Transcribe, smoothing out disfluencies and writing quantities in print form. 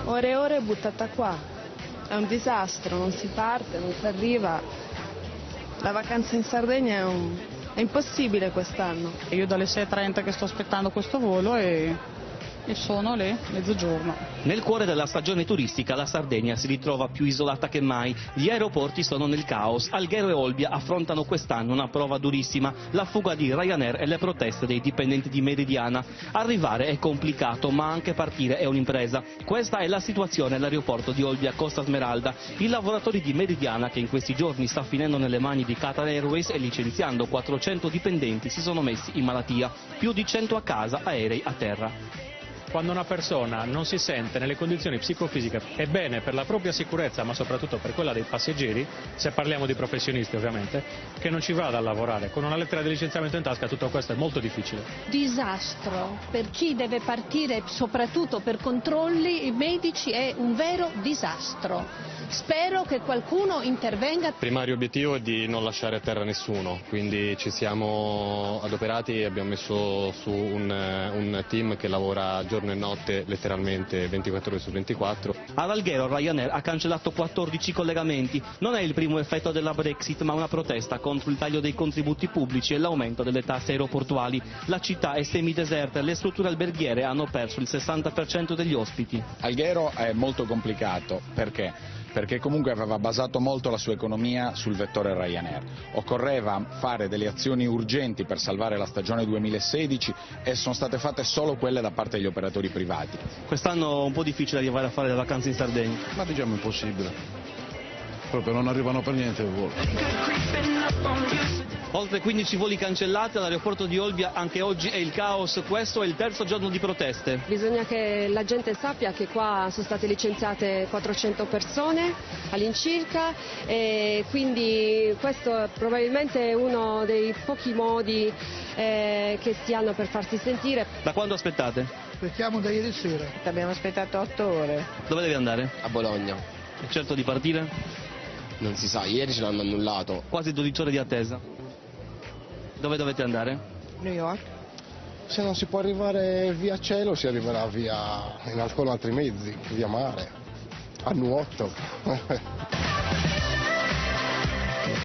Ore e ore buttata qua, è un disastro, non si parte, non si arriva. La vacanza in Sardegna è impossibile quest'anno. Io dalle 6:30 che sto aspettando questo volo e sono le mezzogiorno. Nel cuore della stagione turistica la Sardegna si ritrova più isolata che mai. Gli aeroporti sono nel caos. Alghero e Olbia affrontano quest'anno una prova durissima, la fuga di Ryanair e le proteste dei dipendenti di Meridiana. Arrivare è complicato, ma anche partire è un'impresa. Questa è la situazione all'aeroporto di Olbia Costa Smeralda. I lavoratori di Meridiana, che in questi giorni sta finendo nelle mani di Qatar Airways e licenziando 400 dipendenti, si sono messi in malattia. Più di 100 a casa, aerei a terra. Quando una persona non si sente nelle condizioni psicofisiche, è bene per la propria sicurezza, ma soprattutto per quella dei passeggeri, se parliamo di professionisti ovviamente, che non ci vada a lavorare. Con una lettera di licenziamento in tasca tutto questo è molto difficile. Disastro per chi deve partire, soprattutto per controlli medici, è un vero disastro. Spero che qualcuno intervenga. Il primario obiettivo è di non lasciare a terra nessuno, quindi ci siamo adoperati e abbiamo messo su un team che lavora giorno e notte, letteralmente 24 ore su 24. Ad Alghero Ryanair ha cancellato 14 collegamenti. Non è il primo effetto della Brexit, ma una protesta contro il taglio dei contributi pubblici e l'aumento delle tasse aeroportuali. La città è semideserta e le strutture alberghiere hanno perso il 60% degli ospiti. Alghero è molto complicato, perché comunque aveva basato molto la sua economia sul vettore Ryanair. Occorreva fare delle azioni urgenti per salvare la stagione 2016 e sono state fatte solo quelle da parte degli operatori privati. Quest'anno è un po' difficile arrivare a fare le vacanze in Sardegna. Ma diciamo impossibile. Proprio non arrivano per niente i voli. Oltre 15 voli cancellati all'aeroporto di Olbia, anche oggi è il caos. Questo è il terzo giorno di proteste. Bisogna che la gente sappia che qua sono state licenziate 400 persone all'incirca e quindi questo è probabilmente uno dei pochi modi che si hanno per farsi sentire. Da quando aspettate? Aspettiamo da ieri sera. Abbiamo aspettato 8 ore. Dove devi andare? A Bologna. È certo di partire? Non si sa, ieri ce l'hanno annullato. Quasi 12 ore di attesa. Dove dovete andare? New York. Se non si può arrivare via cielo si arriverà via con altri mezzi, via mare, a nuoto.